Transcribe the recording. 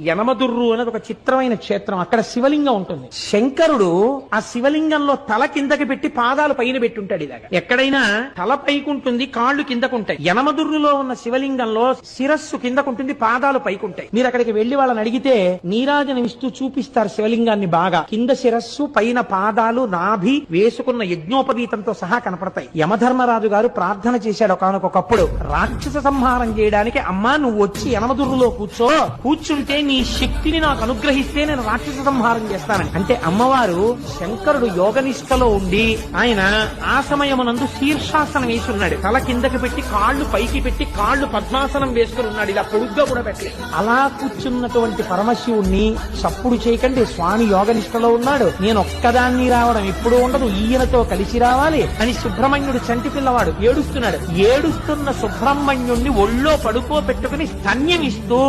యనమదుర్రు అనేది ఒక చిత్రమైన క్షేత్రం. అక్కడ శివలింగం ఉంటుంది. శంకరుడు ఆ శివలింగంలో తల కిందకి పెట్టి పాదాలు పైన పెట్టుంటాడు. ఇలాగా ఎక్కడైనా తల పైకుంటుంది, కాళ్ళు కిందకుంటాయి. యనమదుర్రులో ఉన్న శివలింగంలో శిరస్సు కిందకుంటుంది, పాదాలు పైకుంటాయి. మీరు అక్కడికి వెళ్లి వాళ్ళని అడిగితే నీరాజనం ఇస్తూ చూపిస్తారు శివలింగాన్ని. బాగా కింద శిరస్సు, పైన పాదాలు, నాభి, వేసుకున్న యజ్ఞోపవీతంతో సహా కనపడతాయి. యమధర్మరాజు గారు ప్రార్థన చేశాడు ఒకానొకప్పుడు, రాక్షస సంహారం చేయడానికి అమ్మా నువ్వు వచ్చి యనమదుర్రులో కూర్చుంటే నీ శక్తిని నాకు అనుగ్రహిస్తే నేను రాక్షస సంహారం చేస్తానని. అంటే అమ్మవారు శంకరుడు యోగనిష్టలో ఉండి ఆయన ఆ సమయమునందు శీర్షాసనం వేసి ఉన్నాడు. తల కిందకి పెట్టి కాళ్ళు పైకి పెట్టి కాళ్ళు పద్మాసనం వేసుకుని ఉన్నాడు. ఇలా పొడుగ్గా కూడా పెట్టలేదు. అలా కూర్చున్నటువంటి పరమశివుణ్ణి చప్పుడు చేయకండి, స్వామి యోగనిష్టలో ఉన్నాడు, నేను ఒక్కదాన్ని రావడం ఎప్పుడు ఉండదు, ఈయనతో కలిసి రావాలి అని సుబ్రహ్మణ్యుడు చంటి పిల్లవాడు ఏడుస్తున్నాడు. ఏడుస్తున్న సుబ్రహ్మణ్యుణ్ణి ఒళ్ళో పడుకోబెట్టుకుని స్తన్యమిస్తూ